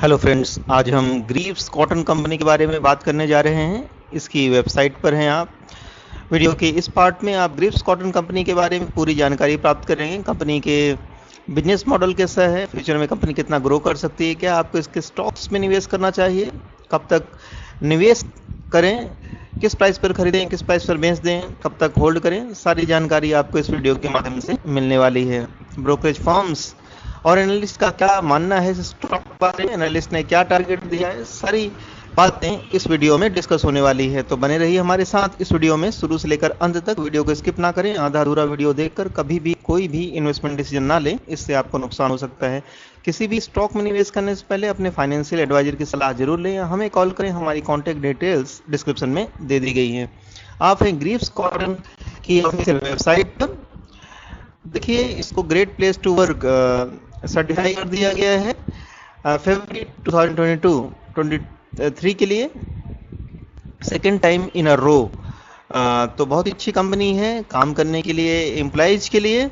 Hello friends, आज हम Greaves cotton company के बारे में बात करने जा रहे हैं। इसकी वेबसाइट पर हैं आप। वीडियो के इस पार्ट में आप ग्रीव्स कॉटन कंपनी के बारे में पूरी जानकारी प्राप्त करेंगे। कंपनी के बिजनेस मॉडल कैसा है, फ्यूचर में कंपनी कितना ग्रो कर सकती है, क्या आपको इसके स्टॉक्स में निवेश करना चाहिए, कब तक निवेश करें, किस प्राइस पर खरीदें, किस प्राइस पर बेच दें, कब तक होल्ड करें, सारी जानकारी आपको इस वीडियो के माध्यम से मिलने वाली है। ब्रोकरेज फर्म्स और एनालिस्ट का क्या मानना है इस स्टॉक के बारे में, एनालिस्ट ने क्या टारगेट दिया है, सारी बातें इस वीडियो में डिस्कस होने वाली है। तो बने रहिए हमारे साथ इस वीडियो में शुरू से लेकर अंत तक। वीडियो को स्किप ना करें। आधा अधूरा वीडियो देखकर कभी भी कोई भी इन्वेस्टमेंट डिसीजन ना लें, इससे आपको नुकसान हो सकता है। किसी भी स्टॉक में निवेश करने से पहले अपने फाइनेंशियल एडवाइजर की सलाह जरूर लें। हमें कॉल करें, हमारी कॉन्टैक्ट डिटेल्स डिस्क्रिप्शन में दे दी गई है। आप हैं ग्रीव्स कॉटन की ऑफिशियल वेबसाइट पर। देखिए, इसको great place to work certify कर दिया गया है फरवरी 2022-23 के लिए, सेकेंड टाइम इन अ रो। तो बहुत ही अच्छी कंपनी है काम करने के लिए, एम्प्लॉइज के लिए।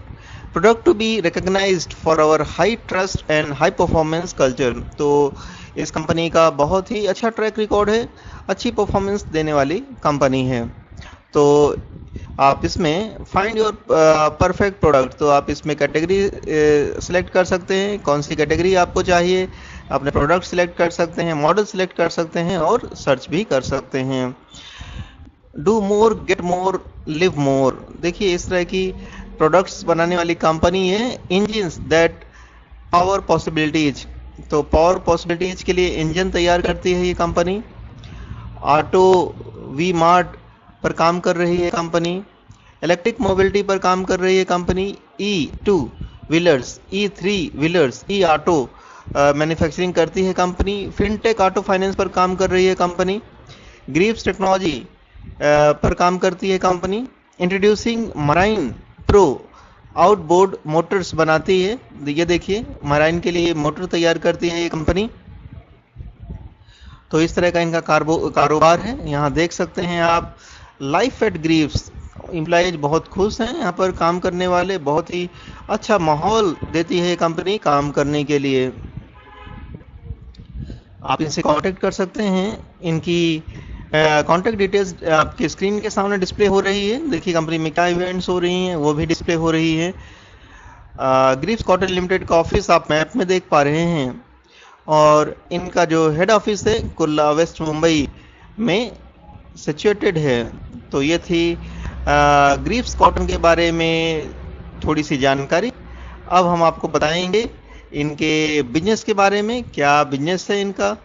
Product to be recognised for our high trust and high performance culture. तो इस कंपनी का बहुत ही अच्छा ट्रैक रिकॉर्ड है, अच्छी परफॉर्मेंस देने वाली कंपनी है। तो आप इसमें फाइंड योर परफेक्ट प्रोडक्ट, तो आप इसमें कैटेगरी सिलेक्ट कर सकते हैं, कौन सी कैटेगरी आपको चाहिए, अपने प्रोडक्ट सिलेक्ट कर सकते हैं, मॉडल सिलेक्ट कर सकते हैं और सर्च भी कर सकते हैं। Do more, get more, live मोर। देखिए, इस तरह की प्रोडक्ट्स बनाने वाली कंपनी है। इंजन्स दैट पावर पॉसिबिलिटीज, तो पावर पॉसिबिलिटीज के लिए इंजन तैयार करती है ये कंपनी। ऑटो वी मार्ट पर काम कर रही है कंपनी। इलेक्ट्रिक मोबिलिटी पर काम कर रही है company. E2 wheelers, E3 wheelers, E auto manufacturing करती है कंपनी। फिनटेक ऑटो फाइनेंस पर काम कर रही है कंपनी। ग्रीव्स टेक्नोलॉजी पर काम करती है company. Introducing marine pro, outboard Motors बनाती है। ये देखिए, मराइन के लिए मोटर तैयार करती है ये कंपनी। तो इस तरह का इनका कारोबार है। यहाँ देख सकते हैं आप, लाइफ एट ग्रीव्स, एम्प्लॉयज बहुत खुश हैं यहाँ पर काम करने वाले, बहुत ही अच्छा माहौल देती है कंपनी काम करने के लिए। आप इनसे कांटेक्ट कर सकते हैं। इनकी कांटेक्ट डिटेल्स आपके स्क्रीन के सामने डिस्प्ले हो रही है। देखिए, कंपनी में क्या इवेंट्स हो रही हैं वो भी डिस्प्ले हो रही है। ग्रीव्स कॉटन लिमिटेड का ऑफिस आप मैप में देख पा रहे हैं, और इनका जो हेड ऑफिस है कुर्ला वेस्ट मुंबई में सिचुएटेड है। तो ये थी ग्रीव्स कॉटन के बारे में थोड़ी सी जानकारी। अब हम आपको बताएंगे इनके बिजनेस के बारे में, क्या बिजनेस है इनका,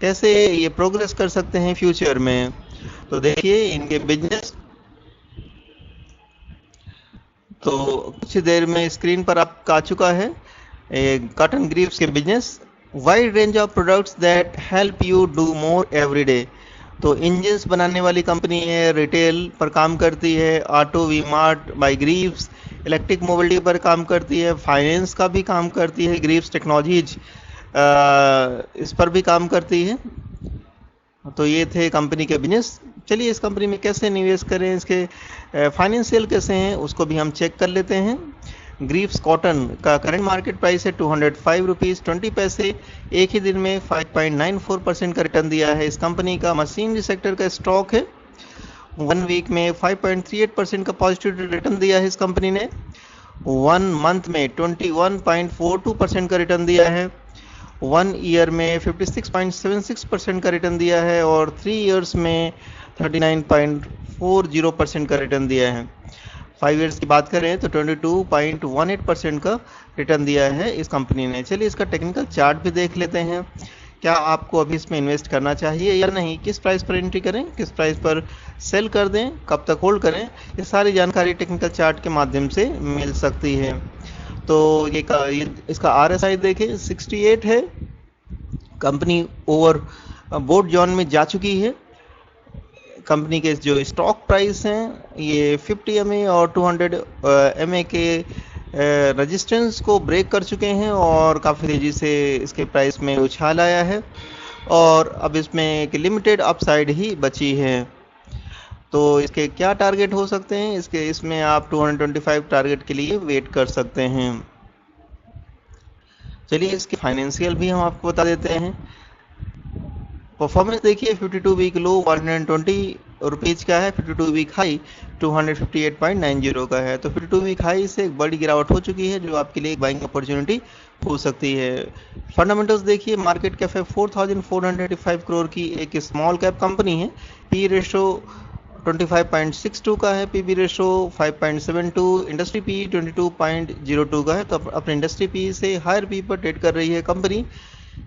कैसे ये प्रोग्रेस कर सकते हैं फ्यूचर में। तो देखिए, इनके बिजनेस तो कुछ देर में स्क्रीन पर आपका आ चुका है। कॉटन ग्रीव्स के business, wide range of products that help you do more every day. तो इंजन्स बनाने वाली कंपनी है, रिटेल पर काम करती है। Auto V mart by Greaves, electric mobility पर काम करती है, फाइनेंस का भी काम करती है। ग्रीव्स टेक्नोलॉजीज इस पर भी काम करती है। तो ये थे कंपनी के बिजनेस। चलिए, इस कंपनी में कैसे निवेश करें, इसके फाइनेंशियल कैसे हैं उसको भी हम चेक कर लेते हैं। ग्रीव्स कॉटन का करंट मार्केट प्राइस है 205 रुपीज़ 20 पैसे। एक ही दिन में 5.94% का रिटर्न दिया है। इस कंपनी का मशीनरी सेक्टर का स्टॉक है। 1 वीक में 5.38% का पॉजिटिव रिटर्न दिया है इस कंपनी ने। 1 मंथ में 21.42% का रिटर्न दिया है। 1 ईयर में 56.76% का रिटर्न दिया है, और 3 ईयर्स में 39.40% का रिटर्न दिया है। 5 ईयर्स की बात करें तो 22.18% का रिटर्न दिया है इस कंपनी ने। चलिए, इसका टेक्निकल चार्ट भी देख लेते हैं। क्या आपको अभी इसमें इन्वेस्ट करना चाहिए या नहीं, किस प्राइस पर एंट्री करें, किस प्राइस पर सेल कर दें, कब तक होल्ड करें, ये सारी जानकारी टेक्निकल चार्ट के माध्यम से मिल सकती है। तो ये इसका RSI देखें 68 है। कंपनी ओवर बोर्ड जोन में जा चुकी है। कंपनी के जो स्टॉक प्राइस हैं ये 50 MA और 200 MA के रेजिस्टेंस को ब्रेक कर चुके हैं, और काफ़ी तेज़ी से इसके प्राइस में उछाल आया है, और अब इसमें एक लिमिटेड अपसाइड ही बची है। तो इसके क्या टारगेट हो सकते हैं, इसमें आप 225 टारगेट के लिए वेट कर सकते हैं। चलिए इसके फाइनेंशियल भी हम आपको बता देते हैं। परफॉर्मेंस देखिए, 52 वीक लो 120 रुपीज़ का है, 52 वीक हाई 258.90 का है। तो 52 वीक हाई से एक बड़ी गिरावट हो चुकी है, जो आपके लिए एक बाइंग अपॉर्चुनिटी हो सकती है। फंडामेंटल्स देखिए, मार्केट कैप है 4485 करोड़ की एक स्मॉल कैप कंपनी है। पी रेशो 25.62 का है, पीबी रेशो 5.72, इंडस्ट्री पी 22.02 का है। तो अपने इंडस्ट्री पी से हायर पी पर ट्रेड कर रही है company.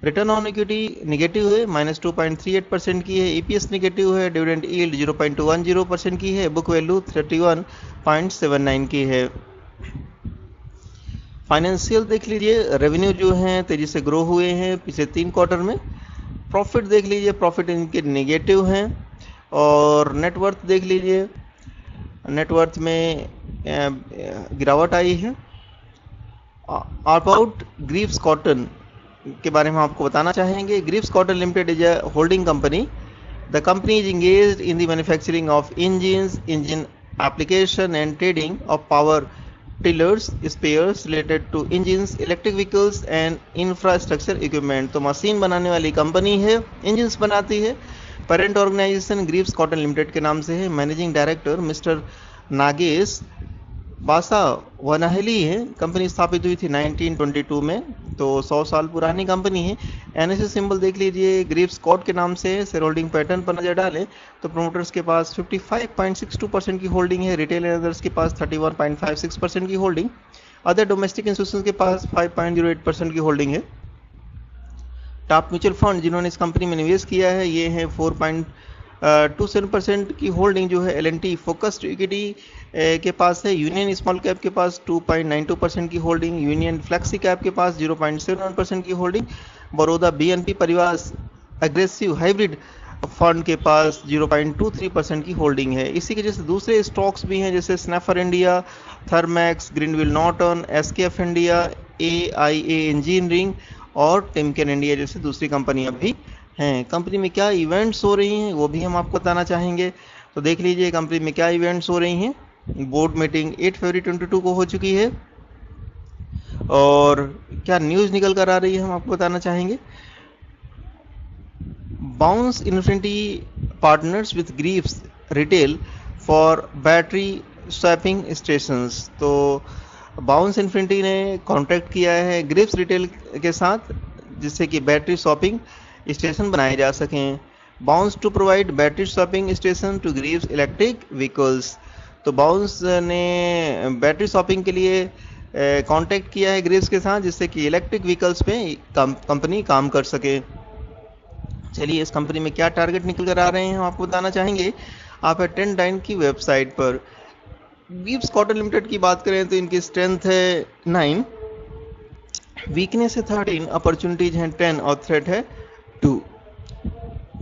Return on equity negative है, -2.38% की है। ईपीएस निगेटिव है, डिविडेंड यील्ड 0.20% की है। बुक वैल्यू 31.79 की है। फाइनेंशियल देख लीजिए, रेवेन्यू जो है तेजी से ग्रो हुए हैं पिछले 3 क्वार्टर में। प्रॉफिट देख लीजिए, प्रॉफिट इनके निगेटिव हैं। और नेटवर्थ देख लीजिए, नेटवर्थ में गिरावट आई है। अबाउट ग्रीव्स कॉटन के बारे में आपको बताना चाहेंगे। Greaves Cotton Limited is a holding company. The company is engaged in the manufacturing of engines, engine application and trading of power tillers, spares related to engines, electric vehicles and infrastructure equipment. तो machine बनाने वाली company है, engines बनाती है। Parent organisation Greaves Cotton Limited के नाम से है। मैनेजिंग डायरेक्टर मिस्टर नागेश बासा वनाहेली है। कंपनी स्थापित हुई थी 1922 में, तो 100 साल पुरानी कंपनी है। एनएससी सिंबल देख लीजिए, ग्रीव्स कॉट के नाम से है। शेयर होल्डिंग पैटर्न पर नजर डालें तो प्रमोटर्स के पास 55.62% की होल्डिंग है। रिटेल एंड अदर्स के पास 31.56% की होल्डिंग। अदर डोमेस्टिक इंस्टीट्यूशंस के पास 5.08% की होल्डिंग है। टॉप म्यूचुअल फंड जिन्होंने इस कंपनी में निवेश किया है, ये है 4.27% की होल्डिंग जो है एल&टी फोकस्ड इक्विटी के पास है। यूनियन स्मॉल कैप के पास 2.92% की होल्डिंग। यूनियन फ्लेक्सी कैप के पास 0.71% की होल्डिंग। बड़ौदा बीएनपी परिवार एग्रेसिव हाइब्रिड फंड के पास 0.23% की होल्डिंग है। इसी के जैसे दूसरे स्टॉक्स भी हैं, जैसे Schaeffler India, Thermax, Grindwell Norton, SKF India, AIA engineering और टिमकेन इंडिया जैसे दूसरी कंपनियां भी हैं। कंपनी में क्या इवेंट्स हो रही हैं वो भी हम आपको बताना चाहेंगे। तो देख लीजिए कंपनी में क्या इवेंट्स हो रही हैं। बोर्ड मीटिंग 8 फरवरी 2022 को हो चुकी है। और क्या न्यूज़ निकल कर आ रही है हम आपको बताना चाहेंगे। Bounce infinity partners with Greaves retail for battery swapping stations. तो बाउंस इन्फिनिटी ने कॉन्ट्रैक्ट किया है ग्रीव्स रिटेल के साथ, जिससे कि बैटरी स्वैपिंग स्टेशन बनाए जा सकें। Bounce to provide battery swapping station to Greaves electric vehicles. तो बाउंस ने बैटरी स्वैपिंग के लिए कॉन्टैक्ट किया है ग्रीव्स के साथ, जिससे कि इलेक्ट्रिक व्हीकल्स पे कंपनी काम कर सके। चलिए इस कंपनी में क्या टारगेट निकल कर आ रहे हैं हम आपको बताना चाहेंगे। आप है टेनडाइन की वेबसाइट पर। ग्रीव्स कॉटन लिमिटेड की बात करें तो इनकी स्ट्रेंथ है 9, वीकनेस है 13, अपॉर्चुनिटीज हैं 10 और थ्रेट है 2।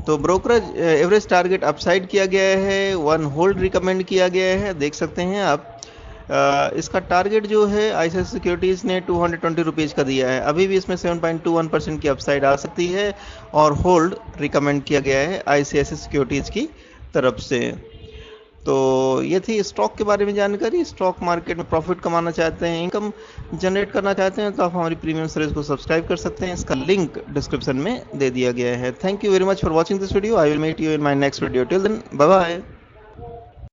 तो ब्रोकरेज एवरेज टारगेट अपसाइड किया गया है, 1 होल्ड रिकमेंड किया गया है, देख सकते हैं आप। इसका टारगेट जो है आईसीआईसीआई सिक्योरिटीज़ ने 220 रुपीज़ का दिया है। अभी भी इसमें 7.21% की अपसाइड आ सकती है और होल्ड रिकमेंड किया गया है आईसीआईसीआई सिक्योरिटीज़ की तरफ से। तो ये थी स्टॉक के बारे में जानकारी। स्टॉक मार्केट में प्रॉफिट कमाना चाहते हैं, इनकम जनरेट करना चाहते हैं तो आप हमारी प्रीमियम सर्विस को सब्सक्राइब कर सकते हैं। इसका लिंक डिस्क्रिप्शन में दे दिया गया है। Thank you very much for watching this video. I will meet you in my next video. Till then bye bye.